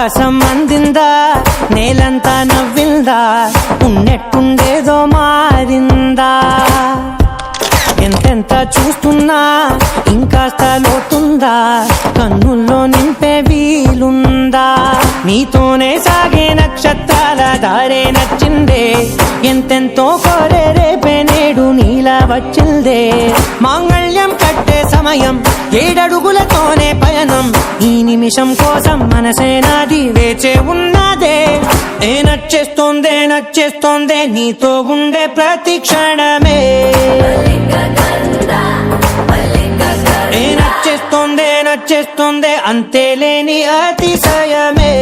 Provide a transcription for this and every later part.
ఆకాశం అందిందా, నేలంతా నవ్విందా, ఉన్నట్టుండేదో మారిందా. ఎంతెంత చూస్తున్నా ఇంకాస్త లోతుందా, కన్నుల్లో నింపే వీలుందా. నీతోనే సాగే నక్షత్రాల దారే నచ్చిందే, ఎంతెంతో కోరే రేపే నేడు నీలా వచ్చిందే. మాంగళ్యం కట్టే సమయం 7 అడుగులతోనే పయనం, ఈ నిమిషం కోసం మనసే నాది వేచే ఉన్నదే. నచ్చేస్తోందే నచ్చేస్తోందే నీతో ఉండే ప్రతి క్షణమే. నచ్చేస్తోందే నచ్చేస్తోందే అంతేలేని అతిశయమే.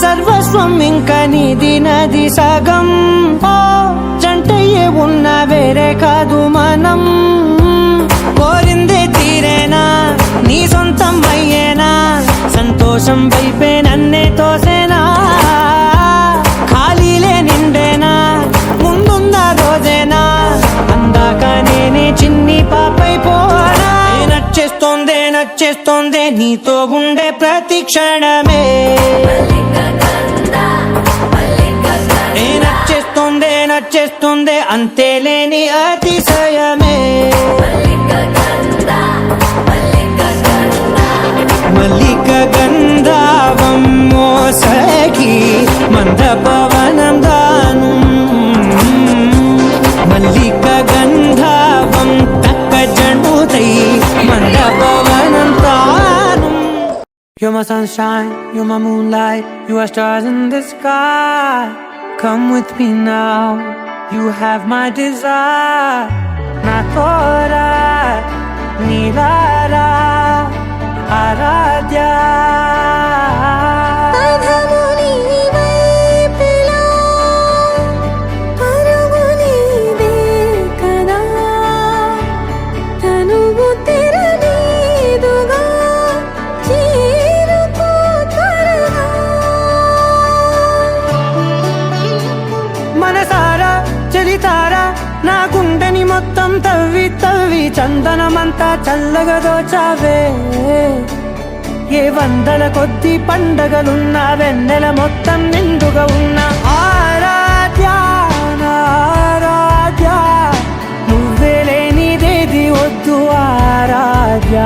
సర్వస్వం ఇంకా నీది నది సగం, జంటయ్యే ఉన్న వేరే కాదు మనం. కోరిందే తీరేనా నీ సొంతం అయ్యేనా, సంతోషం వైపే నన్నే తోసేనా. ఖాళీలే నిండేనా ముందుందా రోజేనా, అందాక నేనే చిన్ని పాపైపోనా. నచ్చేస్తోందే నచ్చేస్తోందే నీతో ఉండే ప్రతి క్షణమే. నచ్చేస్తోందే నచ్చేస్తోందే అంతేలేని అతిశయమే. మల్లిక గంధావం మోసకి మంద పవనం దాను, మల్లిక గంధావం తక్క జండుతై మంద పవనం తాను. You're my sunshine, you're my moonlight, you are stars in the sky. Come with me now, you have my desire. Na tora nilara aradhya. మనసారా చలితారా నా గుండెని మొత్తం తవ్వి తవ్వి చందనమంతా చల్లగా దోచావే. ఏ వందల కొద్ది పండగలున్నా వెన్నెల మొత్తం నిండుగా ఉన్న ఆరాధ్య ఆరాధ్య, నువ్వే లేనిదేది వద్దు ఆరాధ్య.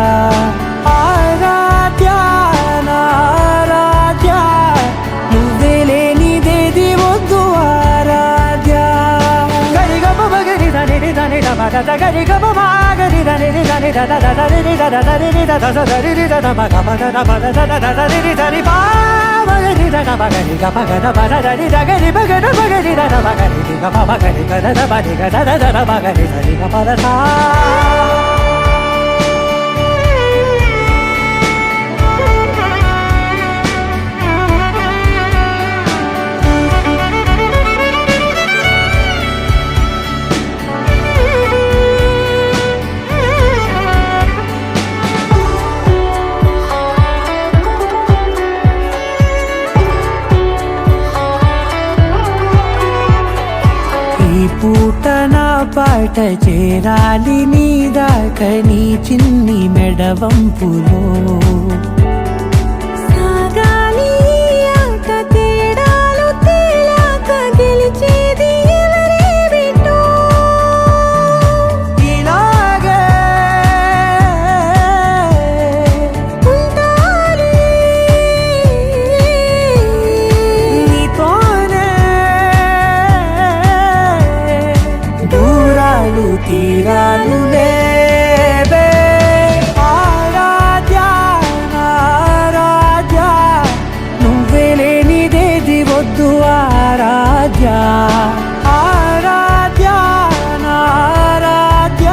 ఆరాధ్య ఆరాధ్య, నువ్వే లేనిదేది వద్దు ఆరాధ్య. గరిగమ గరి దని దని మగ గరి గమ గరి దని దని ద ద ద రి ద ద ద రి ద ద ద రి ద ద మగ మగ the the the the the రి దని పా మగరి ద ద మగరి గ మగ ద ద ద రి ద గరి మగ ద మగరి ద ద మగరి గ మ మగరి గ ద ద మగరి గ ద ద ద మగరి ద రి గ మ ద సా. పాట చేరాలి నీ దాక నీ చిన్ని మెడవంపులో సాగాలి ఆట తేడాలు తేలాక గెలిచేది ఎవరేమిటో ఇలాగే ఉంటాలి నీతోనే దూరాలు తీరాలు లేవే ఆరాధ్య ఆరాధ్య నువ్వే లేనిదేది వద్దు ఆరాధ్య ఆరాధ్య ఆరాధ్య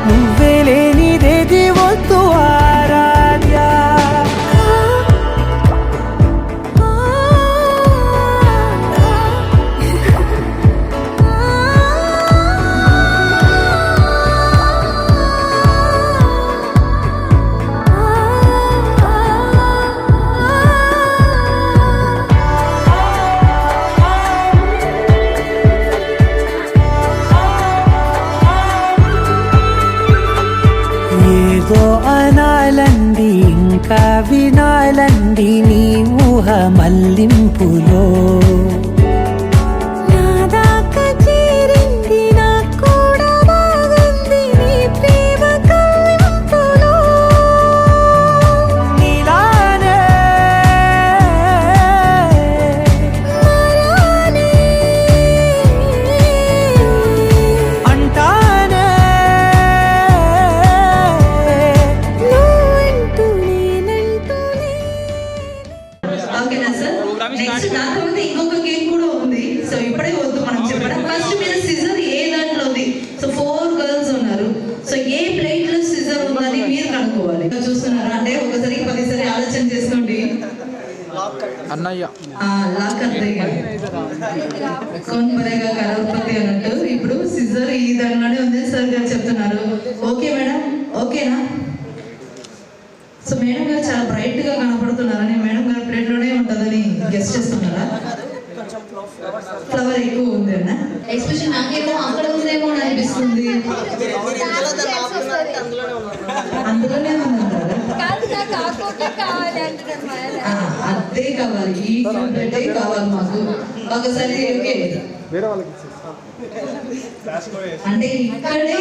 నువ్వే లేనిదేది వద్దు ఆరాధ్య ఏదో అనాలండి ఇంకా వినాలండి నీ ఊహ మల్లింపులో నా దాకా చేరింది నాకు కూడా బాగుంది నీ ప్రేమ కవ్వింపులో నీలానే మరానే అంటానే నువ్వంటూ నేనంటూ ఓకేనా సార్ నెక్స్ట్ నా తర్వాత ఇంకొక గేమ్ కూడా ఉంది సో ఇప్పుడే వద్దు మనం చెప్పడం ఫస్ట్ మీరు సిజర్ ఏ దాంట్లో ఉంది సో 4 గర్ల్స్ ఉన్నారు సో ఏ ప్లేట్ లో సిజర్ ఉందని మీరు కనుక్కోవాలి చూస్తున్నారు అంటే ఒకసారి 10 సారి ఆలోచన చేసుకోండి అన్నయ్య లాక్ అంతే కౌన్ పరేగా కరోడ్పతి అన్నట్టు ఇప్పుడు సిజర్ ఈ దాంట్లోనే ఉంది సార్ గారు చెప్తున్నారు ఓకే మేడం ఓకేనా సో మేడం గారు చాలా బ్రైట్ గా కనపడుతున్నారని మేడం గారు ప్లేట్ లోనే ఉంటుందని గెస్ట్ చేస్తున్నారా ఫ్లవర్ ఎక్కువ ఉంది అన్న ఎక్స్ప్రెషన్ నాకేమో అక్కడ ఉందేమో అని అనిపిస్తుంది అందులోనే ఉందంటారా అదే కావాలి ఈ అదే కావాలి మాకు ఒకసారి ఓకే అంటే ఇక్కడే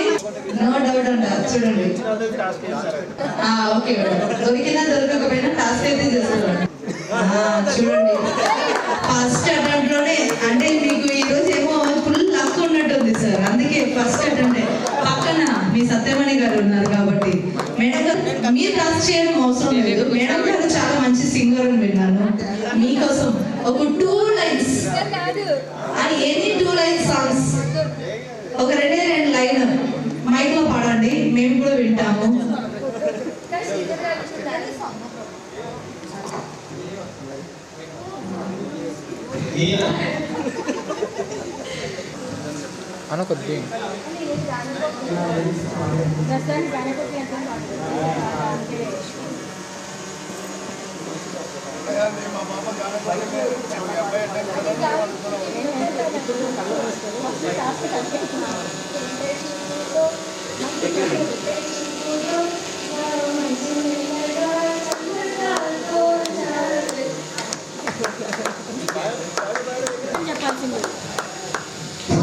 నో డౌట్ అంట చూడండి ఓకే దొరికినా దొరకకపోయినా టాస్క్ అయితే చేస్తున్నాడు చూడండి ఫస్ట్ అటెంప్ట్ లోనే అంటే మీకు ఈ రోజు ఏమో ఫుల్ లక్ ఉన్నట్టుంది సార్ అందుకే ఫస్ట్ అటెంప్ట్ పక్కన మీ సత్యమణి గారు ఉన్నారు కాబట్టి మేడం గారు మీరు టాస్క్ చేయడం అవసరం లేదు మేడం గారు చాలా మంచి సింగర్ అని విన్నాను మీకోసం ఒక 2 లైన్స్ అని ఎనీ 2 లైన్స్ సాంగ్స్ ఒక 2 లైన్ మైక్ లో పాడండి మేము కూడా వింటాము అను కొద్ది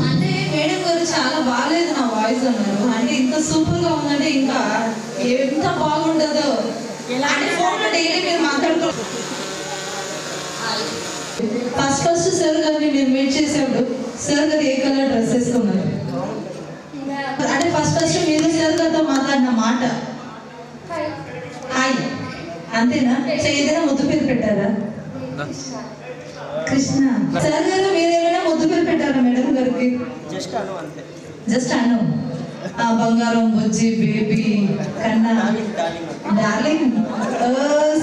అంటే మేడం గారు చాలా బాగాలేదు నా వాయిస్ అన్నారు అంటే ఇంత సూపర్ గా ఉందంటే ఇంకా ఎంత బాగుంటుందో అంటే ఫోన్ లో డైలీ మీరు మాట్లాడుకో ఫస్ట్ సార్ గారిని మీరు మీట్ చేసేప్పుడు సార్ గారు ఏ కలర్ డ్రెస్ వేసుకున్నారు అంటే ఫస్ట్ మీరు సార్ గారితో మాట్లాడిన మాట హాయ్ అంతేనా సో ఏదైనా ముద్దు పేరు పెట్టారా కృష్ణ సార్ గారు మీరు ఏమైనా ముద్దు పేరు పెట్టారా మేడం గారికి జస్ట్ అను బంగారం బుజ్జి బేబీ కన్నా డార్లింగ్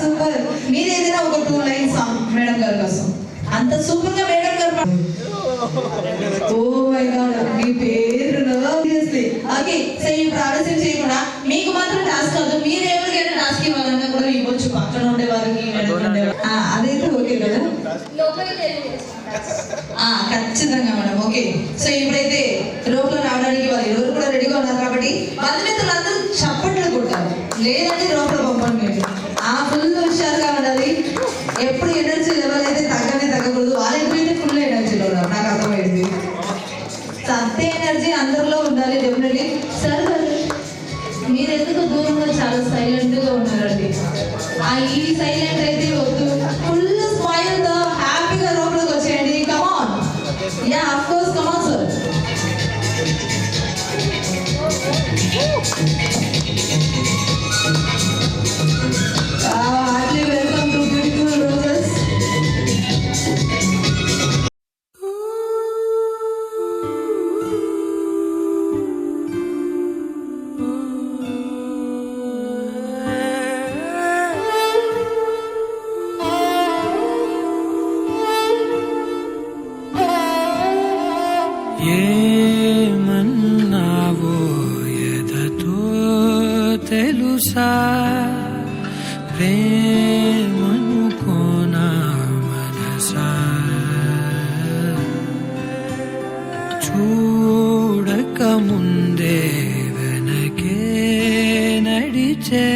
సూపర్ మీరు ఏదైనా ఒక 2 లైన్స్ మేడం గారి కోసం అంత సూపర్ గా మేడం గారు ఓ మై గాడ్ మీ పేరు ఆబ్వియస్లీ ఓకే సో ఇప్పుడు ఆలస్యం చేయకుండా మీకు మాత్రం టాస్క్ కాదు మీరు ఎవరికైనా టాస్క్ ఇవ్వాలన్నా కూడా ఇవ్వచ్చు పక్కన ఉండే వారికి అదైతే ఓకే కదా ఖచ్చితంగా మేడం ఓకే సో ఇప్పుడైతే లోపల రావడానికి రెడీగా ఉన్నారు కాబట్టి బంధుమిత్రులందరూ చప్పట్లు కొట్టాలి, లేదంటే లోపల పంపండి మీరు. ఆ ఫుల్ హుషారుగా ఉండాలి. ఎప్పుడు ఎనర్జీ లెవెల్ అయితే తగ్గకూడదు. వాళ్ళకి ఫుల్ ఎనర్జీలో ఉన్నారు, నాకు అర్థమైంది. అంతే ఎనర్జీ అందరిలో ఉండాలి డెఫినెట్లీ. సార్ మీరు ఎందుకు దూరంగా చాలా సైలెంట్ గా ఉన్నారండి? ఈ సైలెంట్ అయితే వద్దు, ఫుల్ స్మైల్ తో హ్యాపీగా లోపలికి వచ్చేయండి. Come on, ya of course, come on sir. Heartly welcome to beautiful roses. ఏమన్నావో ఎదతో తెలుసా, ప్రేమనుకోనా మనసా, చూడక ముందే వెనకే నడిచే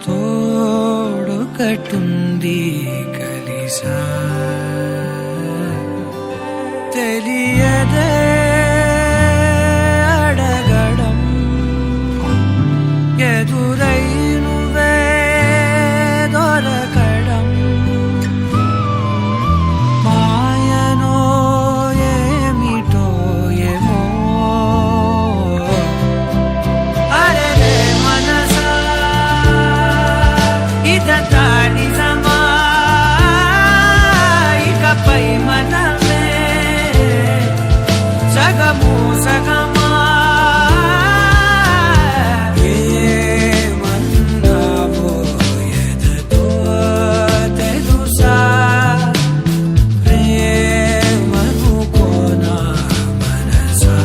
తోడొకటుంది కలిసా, తెలియదే అడగడం ఎదురై నువ్వే దొరకడం, మాయనో ఏమిటో ఏమో. అరే మనసా ఇదంతా నిజమా, ఇకపై మనమే సగము సగమా. ఏమన్నావో ఎదతో తెలుసా, ప్రేమనుకోనా మనసా.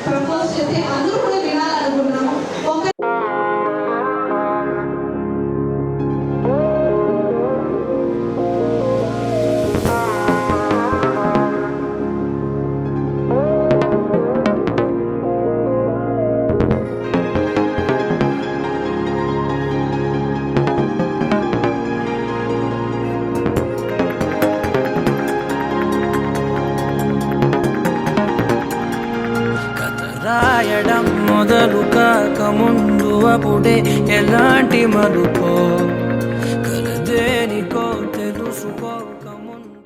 ప్రపోజ్ చేస్తే అందరూ కూడా వినాలనుకుంటున్నాము. మొదలు కాక ముందు అప్పుడే ఎలాంటి మలుపో కలదేనికో తెలుసుకోక ముందు.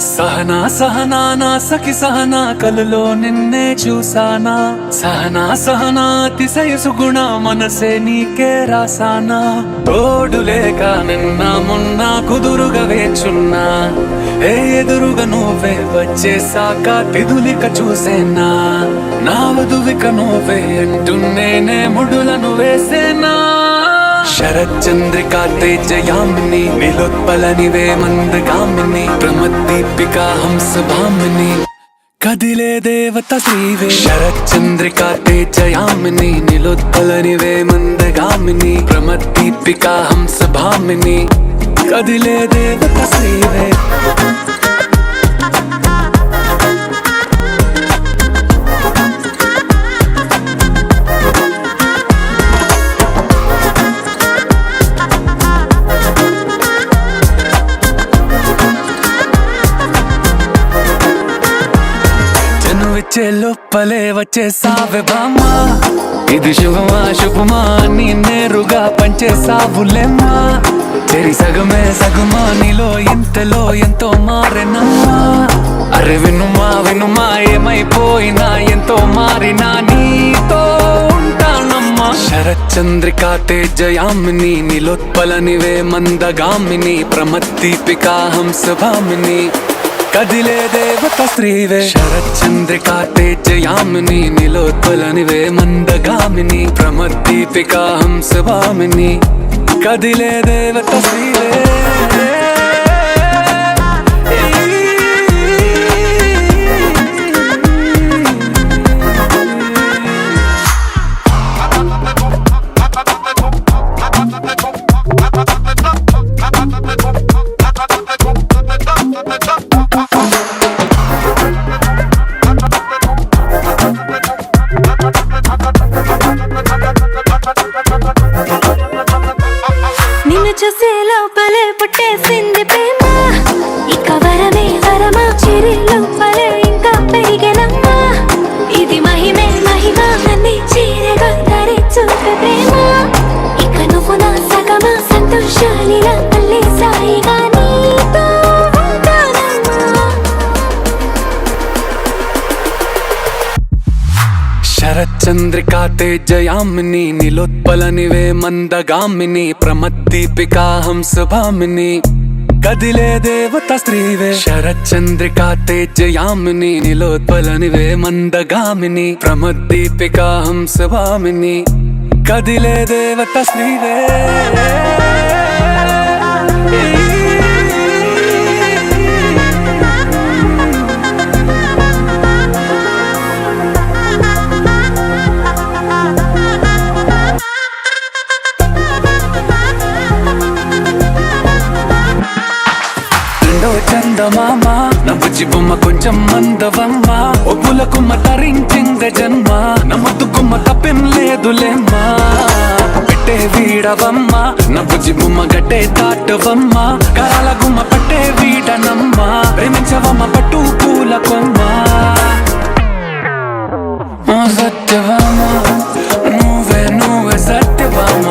సహనా సహనా నా సఖి సహనా కలలో నిన్నే చూసానా సహనా సహనా అతిశయ సుగుణ మనసే నీకే రాసానా తోడు లేక నిన్న మొన్న కుదురుగా వేచున్నా ఏ ఎదురుగా నువ్వే వచ్చేసాక తిదులిక చూసేనా నా వధువిక నువ్వే అంటున్నేనే ముడులను వేసేనా శరచంద్రికా తేజయామిని నిలోత్పలనివే మందగామిని ప్రమద్దీపికా హంసభామిని కదిలే దేవత శ్రీవే శరచంద్రికా తేజయామిని నిలోత్పలనివే మందగామిని ప్రమద్దీపికా హంసభామిని కదిలే దేవత శ్రీవే లోపలే వచ్చేసావే బామ్మా ఇది శుభమా శుభమా నీ నేరుగా పంచేసావులేమ్మా చెరి సగమే సగమా నీలో ఇంతలో ఎంతో మారెనమ్మా అరే వినుమా వినుమా ఏమైపోయినా ఎంతో మారినా నీతో ఉంటానమ్మా శరచంద్రికా తేజయామిని నిలోత్పలనివే మందగామిని ప్రమద్దీపికా హంసభామిని కదిలే దేవత శ్రీవే శరచంద్రికా తేజయామిని నిలోత్పలనివే మందగామిని ప్రమద్దీపికా హంసభామిని కదిలే దేవత శ్రీవే నిన్ను చూసే లోపలే పుట్టేసింది ప్రేమ ఇక వరమే వరమా చిరి లోపలే ఇంకా పెరిగెనమ్మా ఇది మహిమే మహిమ నన్ను చీరగా ధరి చూపే ప్రేమ ఇక నువ్వు నా సగమా సంతోషాలిలా మళ్ళీ సాయిగా నీతో ఉంటానమ్మా శరచంద్రికా తేజయామిని నిలోత్పలనివే మందగామిని ప్రమద్దీపికా హంసభామిని కదిలే దేవత శ్రీవే శరచంద్రికా తేజయామిని నిలోత్పలనివే మందగామిని ప్రమద్దీపికా హంసభామిని కదిలే దేవత శ్రీవే చందమామ నా బుజ్జి బొమ్మ కొంచెం మందవమ్మ ఒప్పుల కుమ్మ తరించింది జన్మ నా ముద్దు కుమ్మ తప్పేం లేదులేమ్మా పెట్టే వీడవమ్మ నా బుజ్జి బొమ్మ గట్టే దాటవమ్మ కరాల గుమ్మ పట్టే వీడనమ్మ ప్రేమించవమ్మ పట్టు పూల కొమ్మ ఓ సత్యవామ నువ్వే నువ్వే సత్యవామ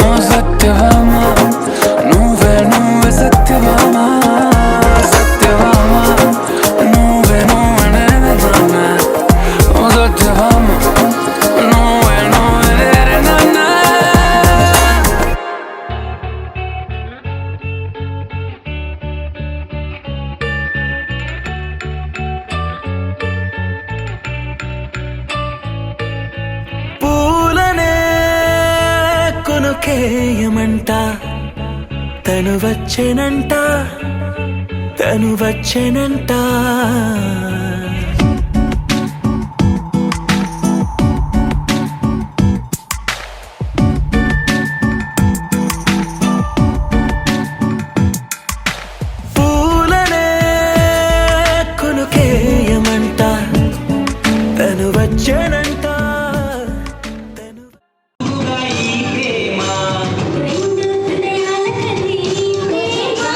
ఓ సత్యవామ నువ్వే నువ్వే సత్యవామ సత్యవామ నువ్వే నువ్వే నేనన్న ఓ సత్యవామ నువ్వే నువ్వే నేనన్న పూలనే కొనుకేయమంట తను వచ్చేనంట తను వచ్చేనంట పూలనే కొనుకేయమంట తను వచ్చేనంట రెండు హృదయాల కన్నీ ప్రేమ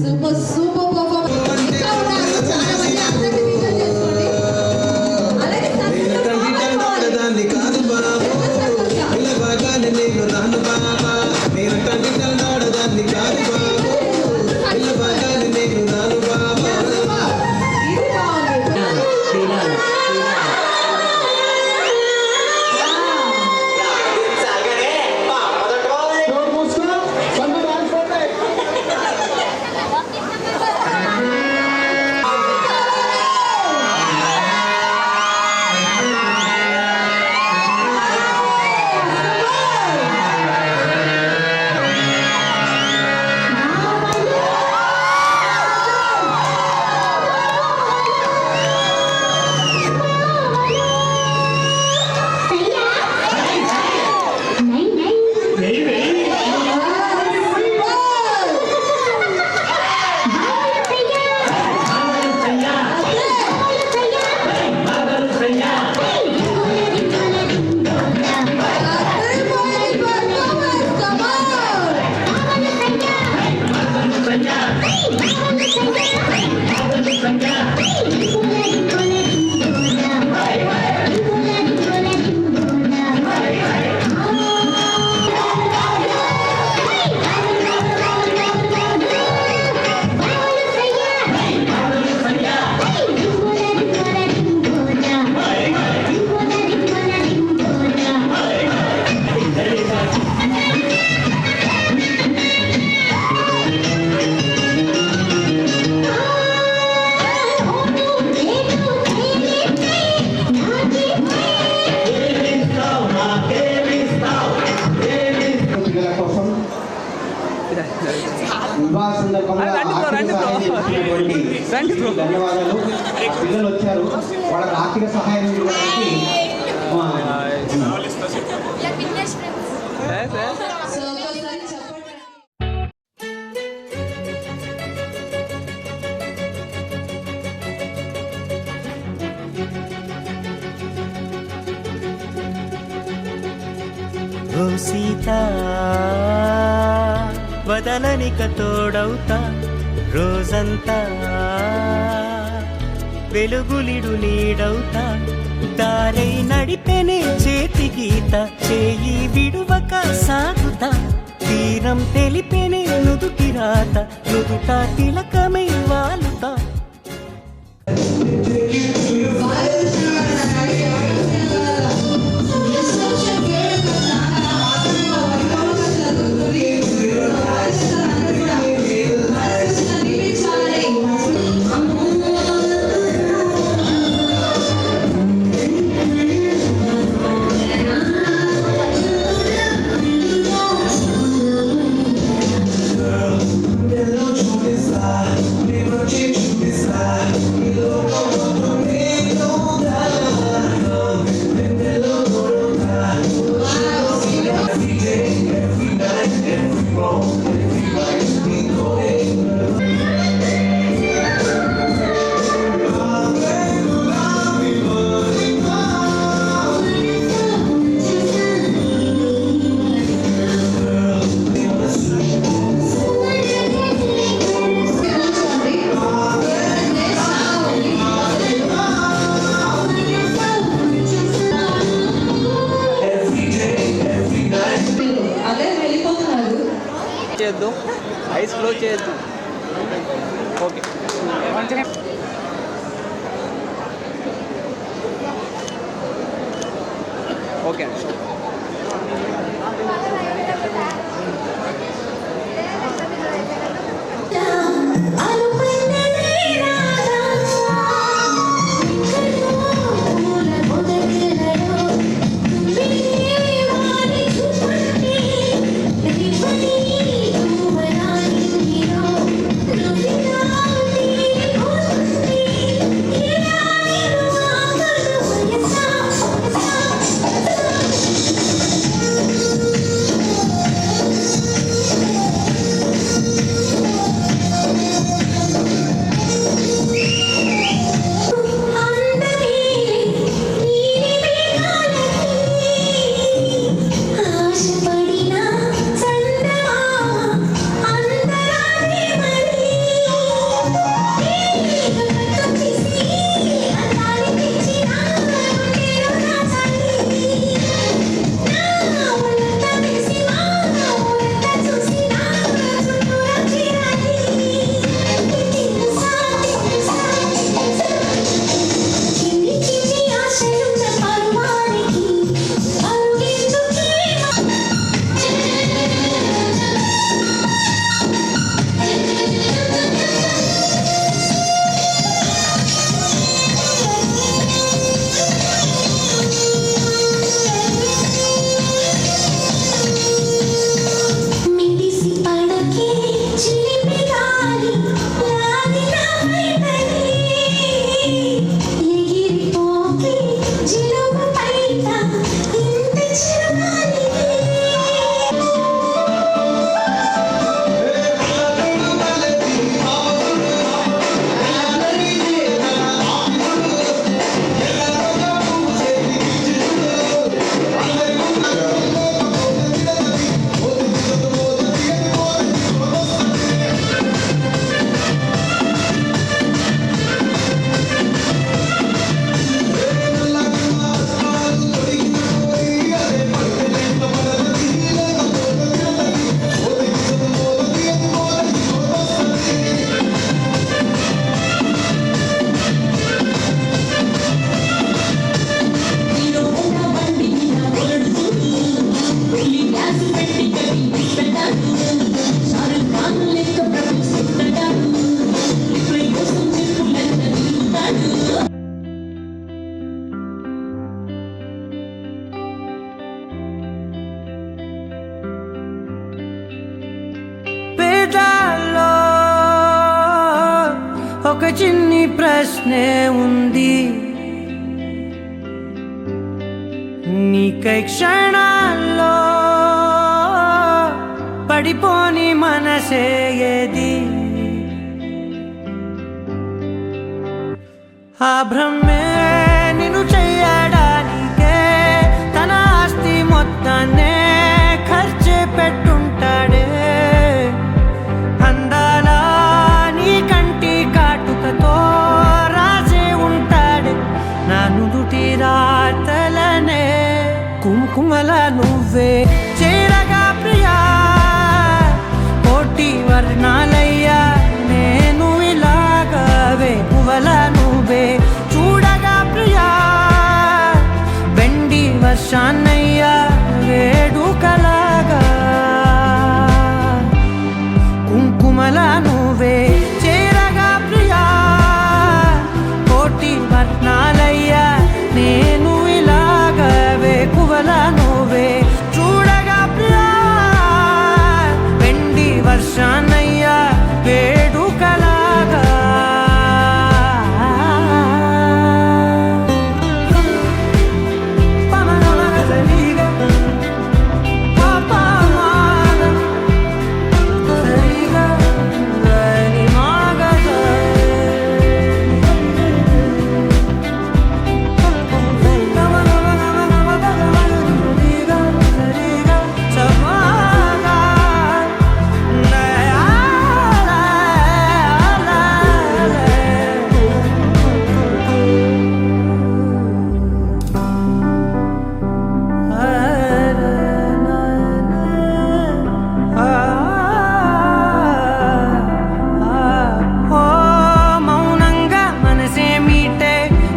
సూపర్ సూపర్ పర్ఫార్మెన్స్. ఇంకా ఉన్నారు చాలా మంది, అందరినీ విజువల్ చేసుకోండి. అలాగే దాన్ని కాదు బాబు ఇలా బాగానే నేను రాను బాబా నేను దాన్ని కాదు బాబు ఇలా బాగానే నేను రాను బాబా. ఇది బాగుంది. వివాహ సందర్భంగా ధన్యవాదాలు. పిల్లలు వచ్చారు, వాళ్ళకి ఆర్థిక సహాయం ఇవ్వడానికి ఓ సీత వదలనిక తోడవుతా రోజంతా వెలుగులిడు నీడవుతా దారై నడిపెనే చేతి గీత చేయి విడువక సాగుతా తీరం తెలిపెనే నుదుటి రాత నుదుట తిలకమై వాలుతా. చేయొద్దు, ఐస్ క్లోజ్ చేయొద్దు. ఓకే ఓకే ఒక చిన్ని ప్రశ్నే ఉంది, నీకై క్షణాల్లో పడిపోని మనసే ఏది? ఆ భ్రమే నిన్ను చెయ్యడానికే తన ఆస్తి మొత్తాన్నే ఖర్చు పెట్టుంటాడే. అందాల నీ కంటి కాటుకతో రాసే ఉంటాడే నా నుదుటి రాతలనే. కుంకుమల నువ్వే చేరగా ప్రియా, కోటి వర్ణాలయ్యా నేను ఇలాగా వేకువల నువ్వే చూడగా ప్రియా, వెండి వర్షాన్నయ్యా వేడుకలాగా. కుంకుమల నువ్వే చేరగా ప్రియా, కోటి వర్ణాలయ్యా నేను ఇలాగా వేకువల నువ్వే చూడగా ప్రియా, వెండి వర్షాన్నయ్యా వేడుకలాగా.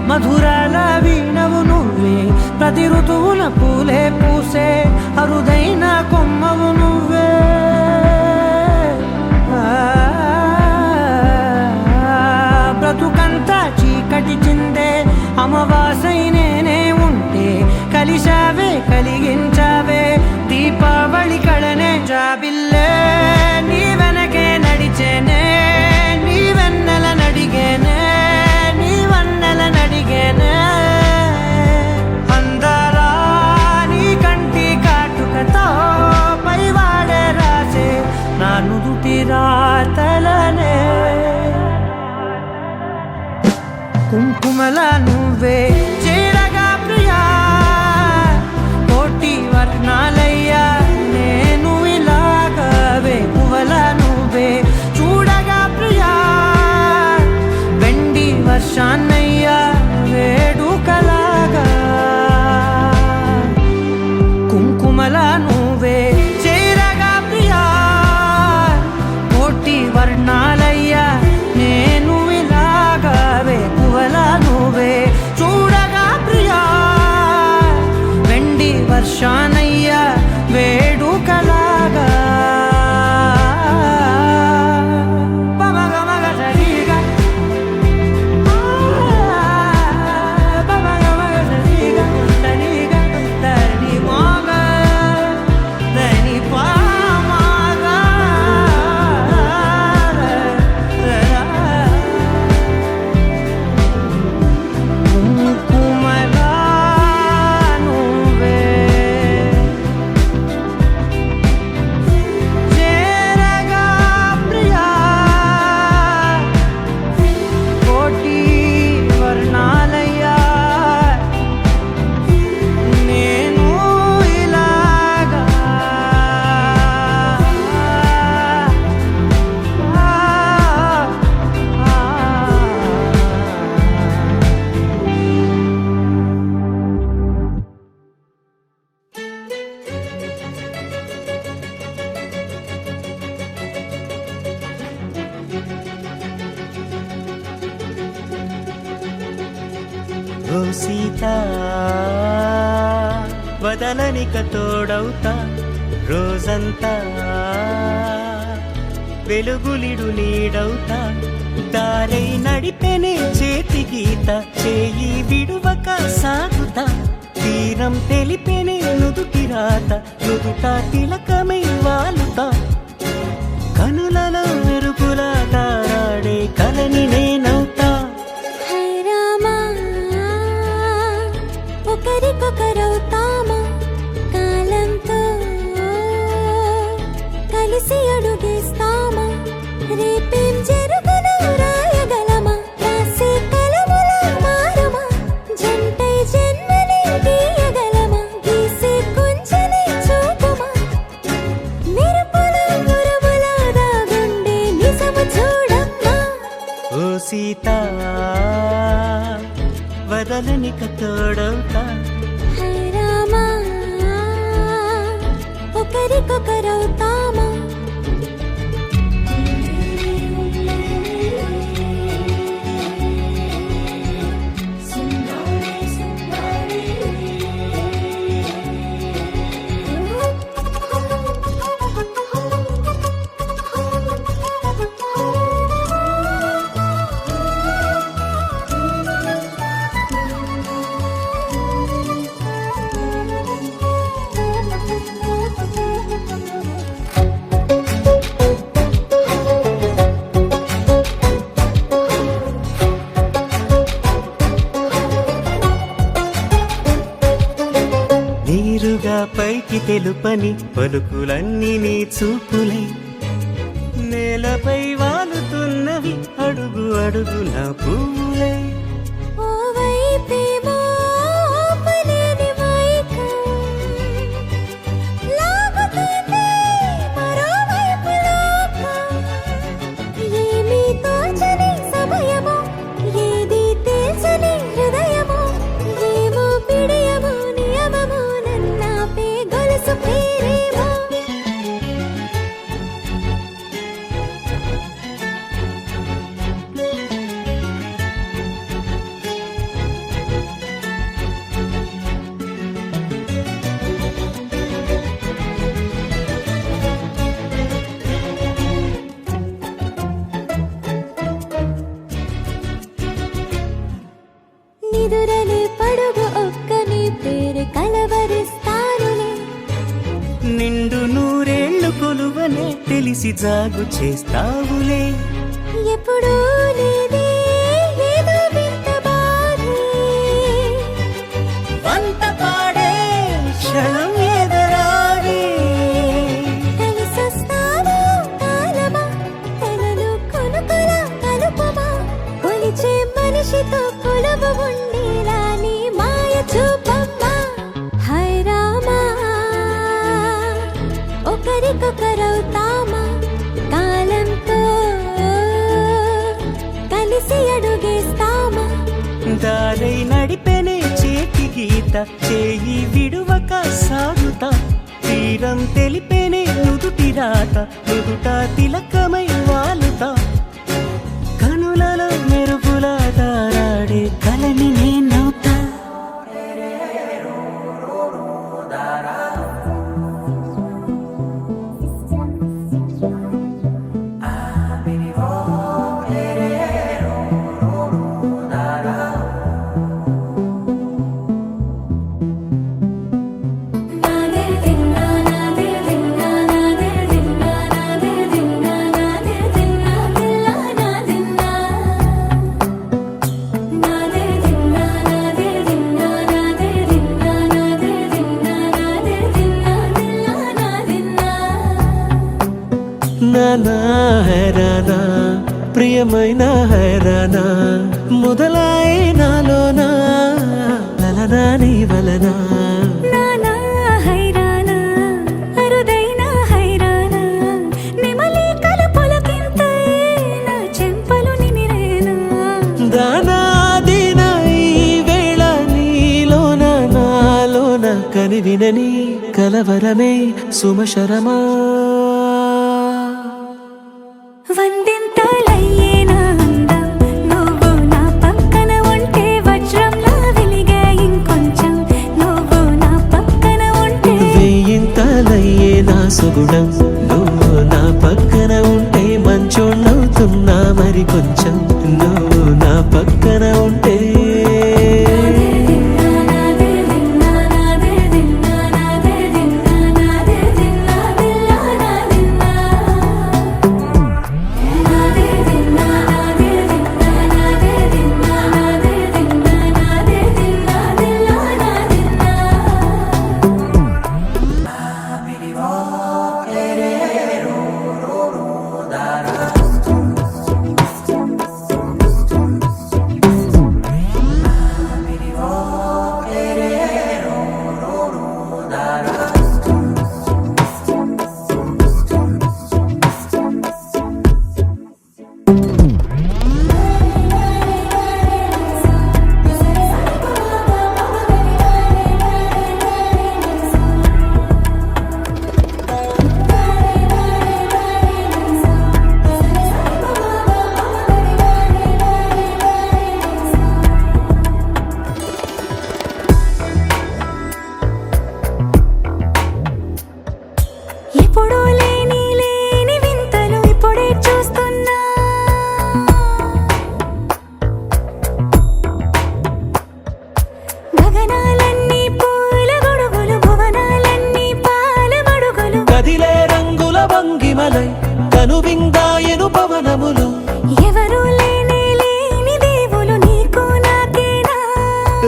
మధురాల వీణవు నువ్వే, ప్రతి ఋతువున పూలే పూసే అరుదైన కొమ్మవు నువ్వే. బ్రతుకంతా చీకటి చిందే అమావాసై నేనే ఉంటే కలిశావే కలిగించావే దీపావళి కళనే. జాబిల్లే నీ వెనకే నడిచేనే, నీ వెన్నెల నడిగేనే, నీ వన్నెల నడిగేనే. అందరా నీ కంటి కాటుకతో పైవాడే రాసే నా నుదుటి రాతలనే. కుంకుమల నువ్వే చేరగా ప్రియా, కోటి వర్ణాలయ్యా నేను ఇలాగా వేకువల నువ్వే చూడగా ప్రియా, వెండి వర్షాన్నయ్యా వేడుకలాగా. కుంకుమల నువ్వే చేరగా ప్రియా, కోటి వర్ణాలయ్యా నేను ఇలాగా వేకువల నువ్వే చూడగా ప్రియా, వెండి వర్షాన్నయ్యా వేడుకలాగా. ఓ సీతా వదలనిక తోడవుతా, రోజంతా వెలుగులిడు నీడవుతా. దారై నడిపెనే చేతి గీత, చేయి విడువక సాగుతా. తీరం తెలిపెనే నుదుటి రాత, నుదుట తిలకమై వాలుతా. కనులలో మెరుపులా తారాడే కలని నేనవు సీత వదలనిక తోడవుతా. హై రామా ఒకరికొకరవుతామా నీరుగా పైకి తెలుపని పలుకులన్నీ నీ చూపులే, నేలపై వాలుతున్నవి అడుగు అడుగు నా పూలే. ఓ వైపేమో ఆపలేని మైకం, లాగుతుంది మరోవైపు లోకం. ఏమీ తోచని సమయమో, ఏది తేల్చని హృదయమో, ఏమో పిడియమో నియమమో నన్నాపే గొలుసు పేరేమో. నిదురలే పడుగు ఒక్క నీ పేరు కలవరిస్తానులే. నిండు నూరేళ్లు కొలువనే తెలిసి జాగు చేస్తావులే. ఎప్పుడూ లేదే ఏదో వింత బాధే, వంత పాడే క్షణం ఎదరాడే. కలిసొస్తావో కాలమా, తనను కొనుకొలా కలుపమా. కొలిచే మనిషితో కొలువు ఉండేలా నీ మాయ చూపమ్మా. హై రామా ఒకరికొకరవుతామా, కాలంతో కలిసి అడుగేస్తామా. దారై నడిపెనే చేతి గీత, చేయి విడువక సాగుతా. తీరం తెలిపెనే నుదుటి రాత, నుదుట తిలకమై వాలుతా. కనులలో మెరుపుల దారాడే కలని నేనవుతా. నానా హైరానా ప్రియమైన హైరానా, మొదలాయి నాలోనా లలనా నీ వలనా. నానా హైరానా అరుదైన హైరానా, నెమలి కలుపులకింతై నా చెంపలు నిమిరేనా. దానాదిన ఈ వేళ నీలోన నాలోన కనివినని కలవరమే సుమశరమా. వందింతలయ్యేనా అందం, నువ్వు నా పక్కన ఉంటే వజ్రంలా వెలిగే ఇంకొంచెం. నువ్వు నా పక్కన ఉంటే వేయింతలయ్యే నా సుగుణం, నువ్వు నా పక్కన ఉంటే మంచోళ్ళవుతున్నా మరి కొంచెం. నువ్వు నా పక్కన ఉంటే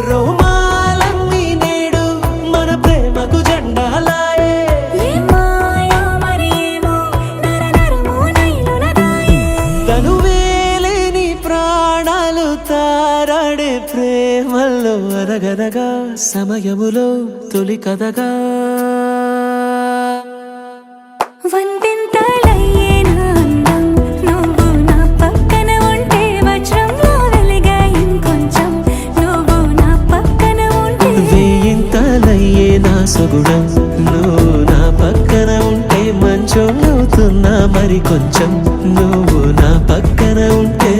రోమాలన్నీ నేడు మన ప్రేమకు జెండాలాయే ఏ మాయో మరి ఏమో నరనరమో నైలున దాయే తనువేలేని ప్రాణాలు తారాడే ప్రేమల్లో అరగరగా సమయములో తొలి కథగా వందెంతలయ్యే నా అందం నువ్వు నా పక్కన ఉంటే వజ్రంలా వెలిగే ఇంకొంచెం నువ్వు నా పక్కన ఉంటే వేయింతలయ్యే నా సుగుణం నువ్వు నా పక్కన ఉంటే మంచోళ్ళవుతున్నా మరి కొంచెం నువ్వు నా పక్కన ఉంటే